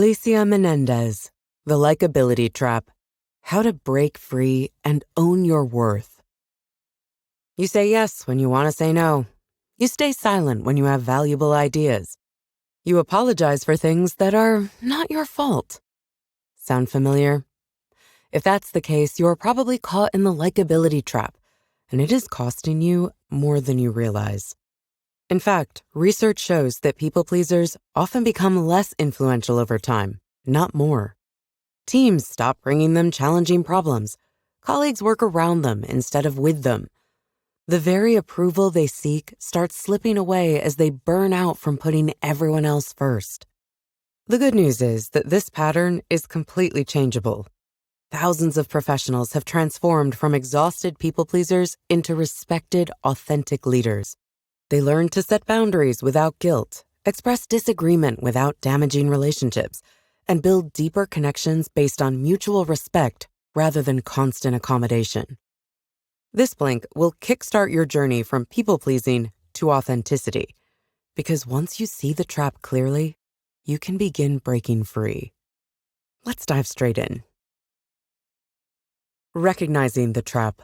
Alicia Menendez, The Likeability Trap, How to Break Free and Own Your Worth. You say yes when you want to say no. You stay silent when you have valuable ideas. You apologize for things that are not your fault. Sound familiar? If that's the case, you're probably caught in the likability trap, and it is costing you more than you realize. In fact, research shows that people pleasers often become less influential over time, not more. Teams stop bringing them challenging problems. Colleagues work around them instead of with them. The very approval they seek starts slipping away as they burn out from putting everyone else first. The good news is that this pattern is completely changeable. Thousands of professionals have transformed from exhausted people pleasers into respected, authentic leaders. They learn to set boundaries without guilt, express disagreement without damaging relationships, and build deeper connections based on mutual respect rather than constant accommodation. This blink will kickstart your journey from people-pleasing to authenticity, because once you see the trap clearly, you can begin breaking free. Let's dive straight in. Recognizing the trap.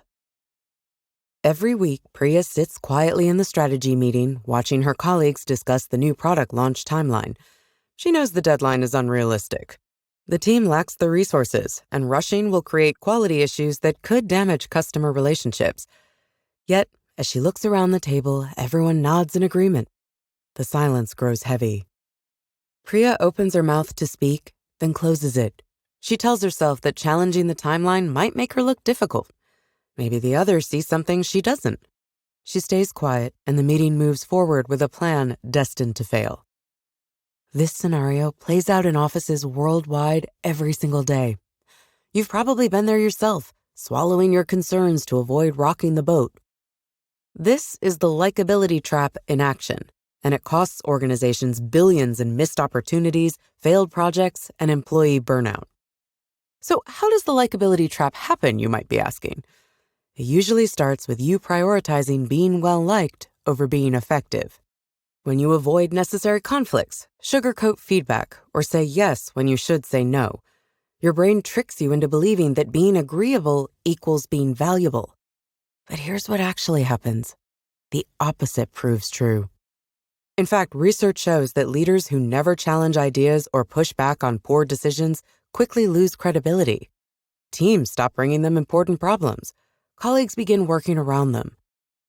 Every week, Priya sits quietly in the strategy meeting, watching her colleagues discuss the new product launch timeline. She knows the deadline is unrealistic. The team lacks the resources, and rushing will create quality issues that could damage customer relationships. Yet, as she looks around the table, everyone nods in agreement. The silence grows heavy. Priya opens her mouth to speak, then closes it. She tells herself that challenging the timeline might make her look difficult. Maybe the others see something she doesn't. She stays quiet, and the meeting moves forward with a plan destined to fail. This scenario plays out in offices worldwide every single day. You've probably been there yourself, swallowing your concerns to avoid rocking the boat. This is the likability trap in action, and it costs organizations billions in missed opportunities, failed projects, and employee burnout. So how does the likability trap happen, you might be asking? It usually starts with you prioritizing being well-liked over being effective. When you avoid necessary conflicts, sugarcoat feedback, or say yes when you should say no, your brain tricks you into believing that being agreeable equals being valuable. But here's what actually happens. The opposite proves true. In fact, research shows that leaders who never challenge ideas or push back on poor decisions quickly lose credibility. Teams stop bringing them important problems. Colleagues begin working around them.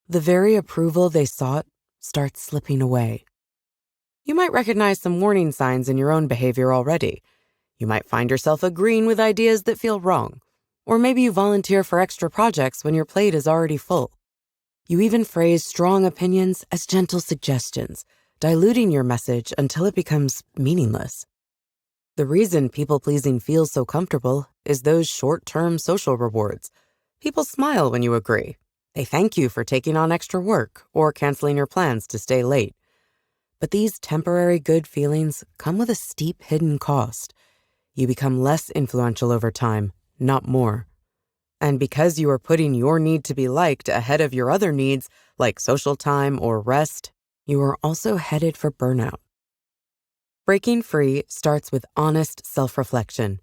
The very approval they sought starts slipping away. You might recognize some warning signs in your own behavior already. You might find yourself agreeing with ideas that feel wrong, or maybe you volunteer for extra projects when your plate is already full. You even phrase strong opinions as gentle suggestions, diluting your message until it becomes meaningless. The reason people-pleasing feels so comfortable is those short-term social rewards. People smile when you agree. They thank you for taking on extra work or canceling your plans to stay late. But these temporary good feelings come with a steep hidden cost. You become less influential over time, not more. And because you are putting your need to be liked ahead of your other needs, like social time or rest, you are also headed for burnout. Breaking free starts with honest self-reflection.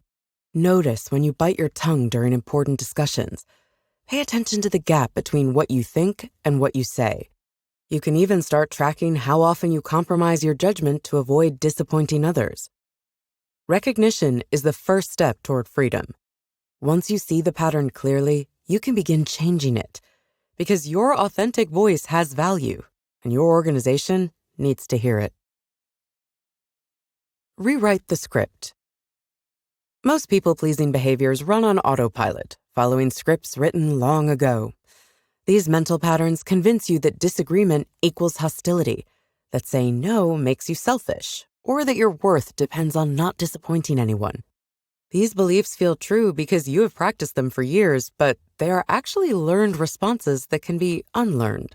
Notice when you bite your tongue during important discussions. Pay attention to the gap between what you think and what you say. You can even start tracking how often you compromise your judgment to avoid disappointing others. Recognition is the first step toward freedom. Once you see the pattern clearly, you can begin changing it, because your authentic voice has value, and your organization needs to hear it. Rewrite the script. Most people-pleasing behaviors run on autopilot, following scripts written long ago. These mental patterns convince you that disagreement equals hostility, that saying no makes you selfish, or that your worth depends on not disappointing anyone. These beliefs feel true because you have practiced them for years, but they are actually learned responses that can be unlearned.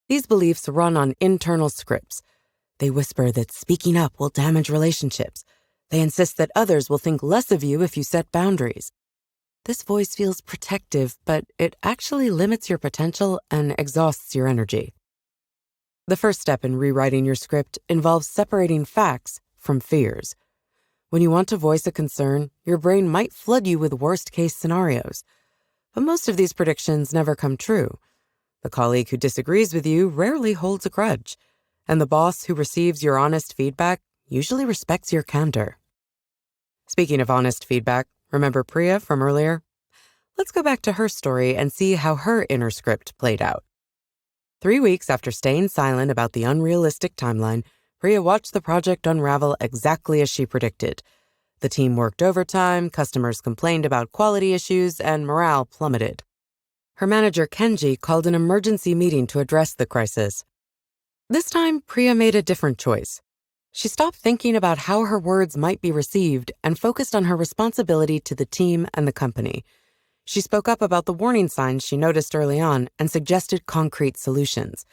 These beliefs run on internal scripts. They whisper that speaking up will damage relationships. They insist that others will think less of you if you set boundaries. This voice feels protective, but it actually limits your potential and exhausts your energy. The first step in rewriting your script involves separating facts from fears. When you want to voice a concern, your brain might flood you with worst-case scenarios. But most of these predictions never come true. The colleague who disagrees with you rarely holds a grudge, and the boss who receives your honest feedback usually respects your candor. Speaking of honest feedback, remember Priya from earlier? Let's go back to her story and see how her inner script played out. 3 weeks after staying silent about the unrealistic timeline, Priya watched the project unravel exactly as she predicted. The team worked overtime, customers complained about quality issues, and morale plummeted. Her manager, Kenji, called an emergency meeting to address the crisis. This time, Priya made a different choice. She stopped thinking about how her words might be received and focused on her responsibility to the team and the company. She spoke up about the warning signs she noticed early on and suggested concrete solutions.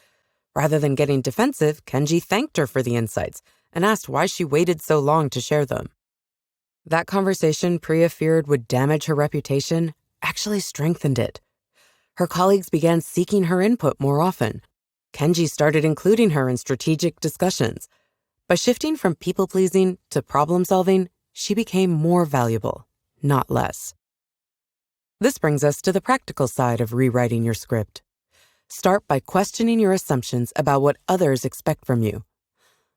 Rather than getting defensive, Kenji thanked her for the insights and asked why she waited so long to share them. That conversation Priya feared would damage her reputation actually strengthened it. Her colleagues began seeking her input more often. Kenji started including her in strategic discussions. By shifting from people-pleasing to problem-solving, she became more valuable, not less. This brings us to the practical side of rewriting your script. Start by questioning your assumptions about what others expect from you.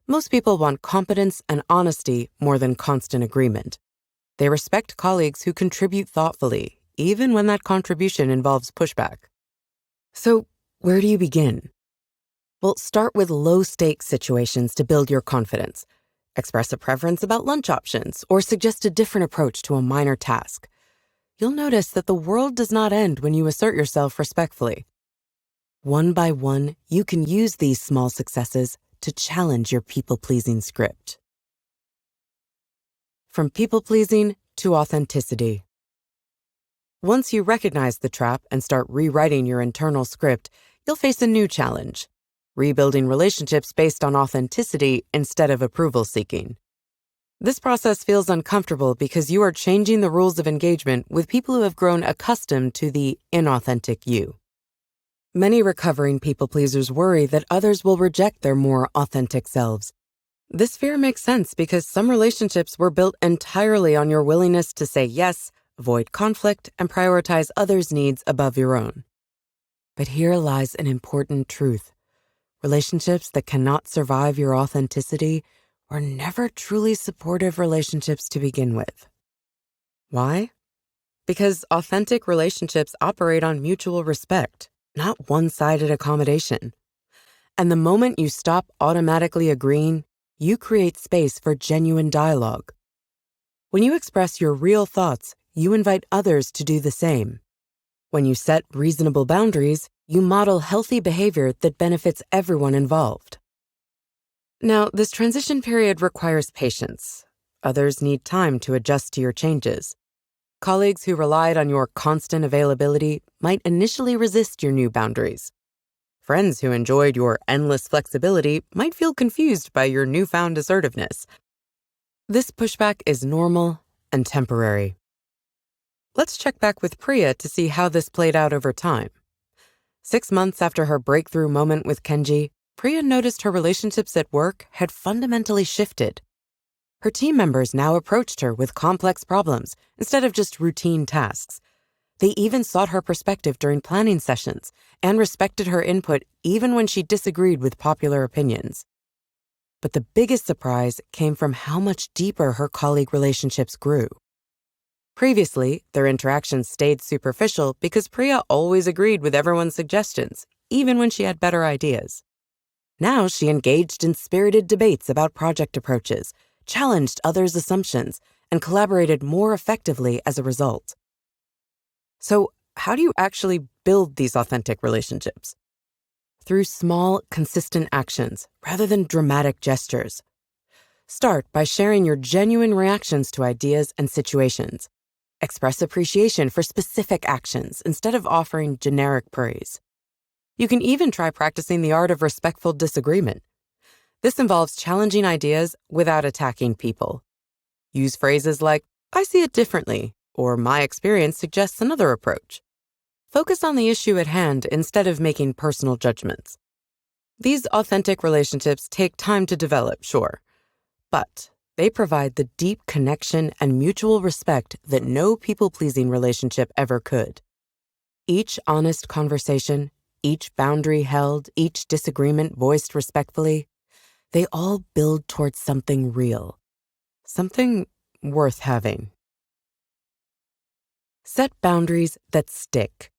Most people want competence and honesty more than constant agreement. They respect colleagues who contribute thoughtfully, even when that contribution involves pushback. So, where do you begin? Well, start with low-stakes situations to build your confidence. Express a preference about lunch options or suggest a different approach to a minor task. You'll notice that the world does not end when you assert yourself respectfully. One by one, you can use these small successes to challenge your people-pleasing script. From people-pleasing to authenticity. Once you recognize the trap and start rewriting your internal script, you'll face a new challenge: rebuilding relationships based on authenticity instead of approval-seeking. This process feels uncomfortable because you are changing the rules of engagement with people who have grown accustomed to the inauthentic you. Many recovering people-pleasers worry that others will reject their more authentic selves. This fear makes sense because some relationships were built entirely on your willingness to say yes, avoid conflict, and prioritize others' needs above your own. But here lies an important truth. Relationships that cannot survive your authenticity were never truly supportive relationships to begin with. Why? Because authentic relationships operate on mutual respect, not one-sided accommodation. And the moment you stop automatically agreeing, you create space for genuine dialogue. When you express your real thoughts, you invite others to do the same. When you set reasonable boundaries, you model healthy behavior that benefits everyone involved. Now, this transition period requires patience. Others need time to adjust to your changes. Colleagues who relied on your constant availability might initially resist your new boundaries. Friends who enjoyed your endless flexibility might feel confused by your newfound assertiveness. This pushback is normal and temporary. Let's check back with Priya to see how this played out over time. 6 months after her breakthrough moment with Kenji, Priya noticed her relationships at work had fundamentally shifted. Her team members now approached her with complex problems instead of just routine tasks. They even sought her perspective during planning sessions and respected her input even when she disagreed with popular opinions. But the biggest surprise came from how much deeper her colleague relationships grew. Previously, their interactions stayed superficial because Priya always agreed with everyone's suggestions, even when she had better ideas. Now she engaged in spirited debates about project approaches, challenged others' assumptions, and collaborated more effectively as a result. So, how do you actually build these authentic relationships? Through small, consistent actions rather than dramatic gestures. Start by sharing your genuine reactions to ideas and situations. Express appreciation for specific actions instead of offering generic praise. You can even try practicing the art of respectful disagreement. This involves challenging ideas without attacking people. Use phrases like, "I see it differently," or "my experience suggests another approach." Focus on the issue at hand instead of making personal judgments. These authentic relationships take time to develop, sure, but They provide the deep connection and mutual respect that no people-pleasing relationship ever could. Each honest conversation, each boundary held, each disagreement voiced respectfully, they all build towards something real, something worth having. Set boundaries that stick.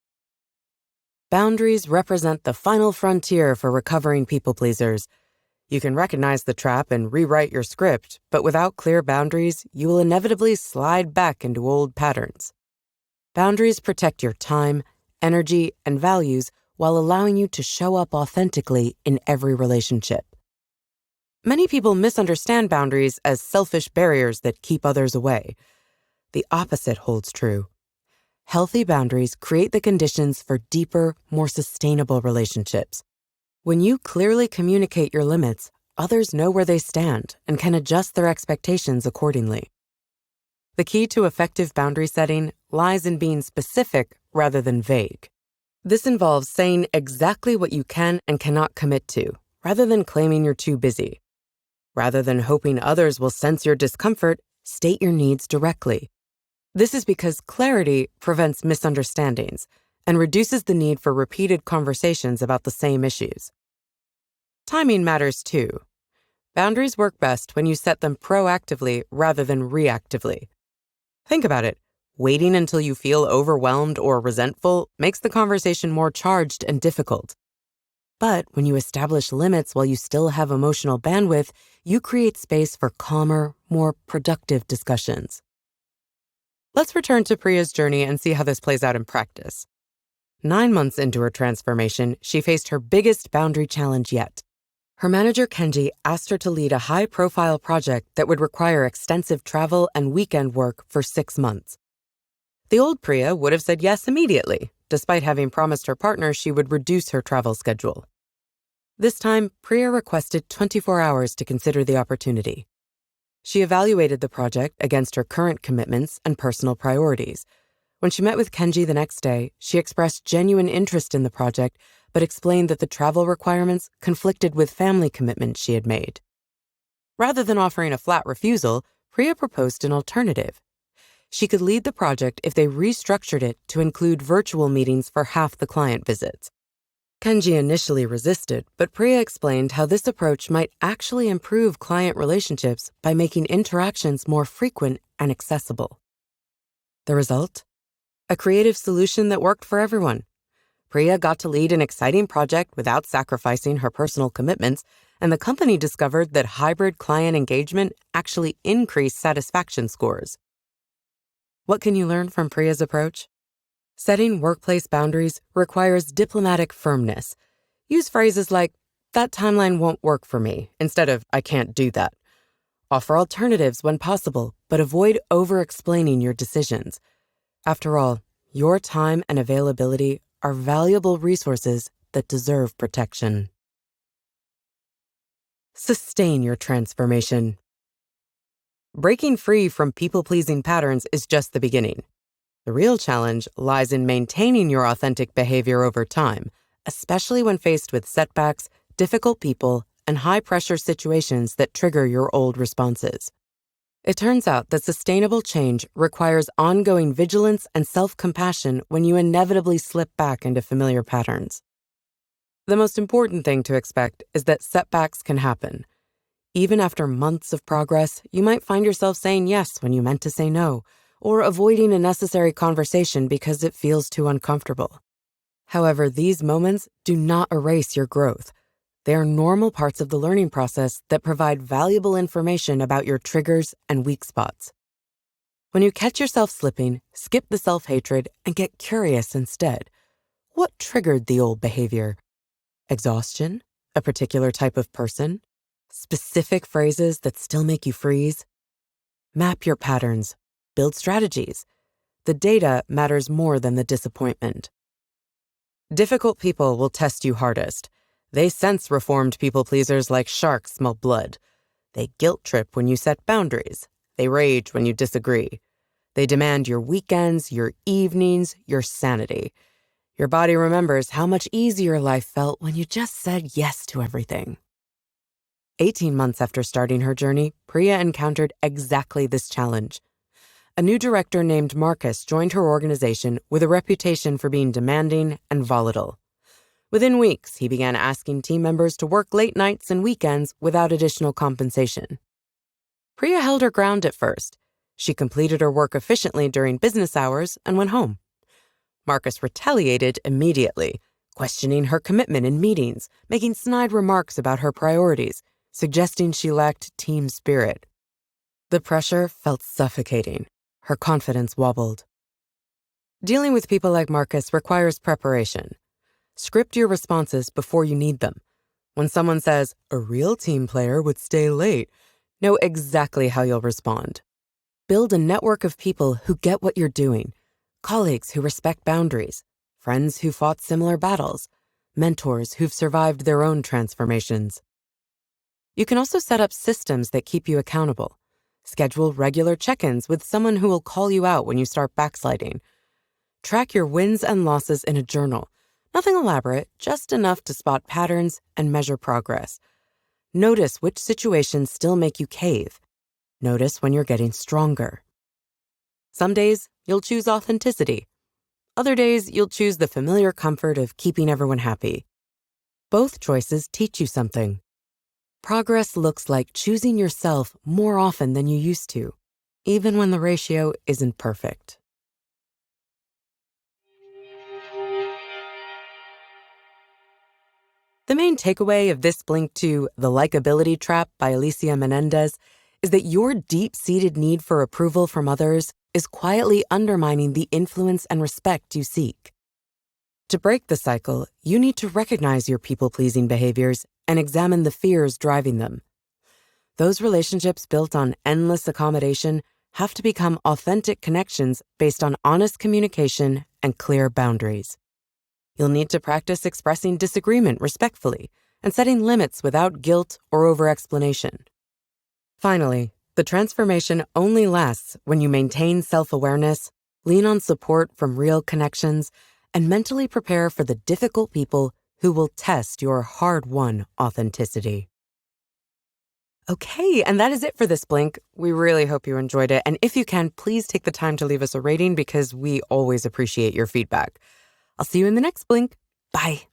Boundaries represent the final frontier for recovering people-pleasers. You can recognize the trap and rewrite your script, but without clear boundaries, you will inevitably slide back into old patterns. Boundaries protect your time, energy, and values while allowing you to show up authentically in every relationship. Many people misunderstand boundaries as selfish barriers that keep others away. The opposite holds true. Healthy boundaries create the conditions for deeper, more sustainable relationships. When you clearly communicate your limits, others know where they stand and can adjust their expectations accordingly. The key to effective boundary setting lies in being specific rather than vague. This involves saying exactly what you can and cannot commit to, rather than claiming you're too busy. Rather than hoping others will sense your discomfort, state your needs directly. This is because clarity prevents misunderstandings and reduces the need for repeated conversations about the same issues. Timing matters too. Boundaries work best when you set them proactively rather than reactively. Think about it. Waiting until you feel overwhelmed or resentful makes the conversation more charged and difficult. But when you establish limits while you still have emotional bandwidth, you create space for calmer, more productive discussions. Let's return to Priya's journey and see how this plays out in practice. 9 months into her transformation, she faced her biggest boundary challenge yet. Her manager, Kenji, asked her to lead a high-profile project that would require extensive travel and weekend work for 6 months. The old Priya would have said yes immediately, despite having promised her partner she would reduce her travel schedule. This time, Priya requested 24 hours to consider the opportunity. She evaluated the project against her current commitments and personal priorities. When she met with Kenji the next day, she expressed genuine interest in the project, but explained that the travel requirements conflicted with family commitments she had made. Rather than offering a flat refusal, Priya proposed an alternative. She could lead the project if they restructured it to include virtual meetings for half the client visits. Kenji initially resisted, but Priya explained how this approach might actually improve client relationships by making interactions more frequent and accessible. The result? A creative solution that worked for everyone. Priya got to lead an exciting project without sacrificing her personal commitments, and the company discovered that hybrid client engagement actually increased satisfaction scores. What can you learn from Priya's approach? Setting workplace boundaries requires diplomatic firmness. Use phrases like, "That timeline won't work for me," instead of, "I can't do that." Offer alternatives when possible, but avoid over-explaining your decisions. After all, your time and availability are valuable resources that deserve protection. Sustain your transformation. Breaking free from people-pleasing patterns is just the beginning. The real challenge lies in maintaining your authentic behavior over time, especially when faced with setbacks, difficult people, and high-pressure situations that trigger your old responses. It turns out that sustainable change requires ongoing vigilance and self-compassion when you inevitably slip back into familiar patterns. The most important thing to expect is that setbacks can happen. Even after months of progress, you might find yourself saying yes when you meant to say no, or avoiding a necessary conversation because it feels too uncomfortable. However, these moments do not erase your growth. They are normal parts of the learning process that provide valuable information about your triggers and weak spots. When you catch yourself slipping, skip the self-hatred and get curious instead. What triggered the old behavior? Exhaustion? A particular type of person? Specific phrases that still make you freeze? Map your patterns. Build strategies. The data matters more than the disappointment. Difficult people will test you hardest. They sense reformed people-pleasers like sharks smell blood. They guilt-trip when you set boundaries. They rage when you disagree. They demand your weekends, your evenings, your sanity. Your body remembers how much easier life felt when you just said yes to everything. 18 months after starting her journey, Priya encountered exactly this challenge. A new director named Marcus joined her organization with a reputation for being demanding and volatile. Within weeks, he began asking team members to work late nights and weekends without additional compensation. Priya held her ground at first. She completed her work efficiently during business hours and went home. Marcus retaliated immediately, questioning her commitment in meetings, making snide remarks about her priorities, suggesting she lacked team spirit. The pressure felt suffocating. Her confidence wobbled. Dealing with people like Marcus requires preparation. Script your responses before you need them. When someone says, "A real team player would stay late," know exactly how you'll respond. Build a network of people who get what you're doing, colleagues who respect boundaries, friends who fought similar battles, mentors who've survived their own transformations. You can also set up systems that keep you accountable. Schedule regular check-ins with someone who will call you out when you start backsliding. Track your wins and losses in a journal. Nothing elaborate, just enough to spot patterns and measure progress. Notice which situations still make you cave. Notice when you're getting stronger. Some days, you'll choose authenticity. Other days, you'll choose the familiar comfort of keeping everyone happy. Both choices teach you something. Progress looks like choosing yourself more often than you used to, even when the ratio isn't perfect. The main takeaway of this link to The Likeability Trap by Alicia Menendez is that your deep-seated need for approval from others is quietly undermining the influence and respect you seek. To break the cycle, you need to recognize your people-pleasing behaviors and examine the fears driving them. Those relationships built on endless accommodation have to become authentic connections based on honest communication and clear boundaries. You'll need to practice expressing disagreement respectfully and setting limits without guilt or over-explanation. Finally, the transformation only lasts when you maintain self-awareness, lean on support from real connections, and mentally prepare for the difficult people who will test your hard-won authenticity. Okay, and that is it for this Blink. We really hope you enjoyed it. And if you can, please take the time to leave us a rating because we always appreciate your feedback. I'll see you in the next Blink. Bye.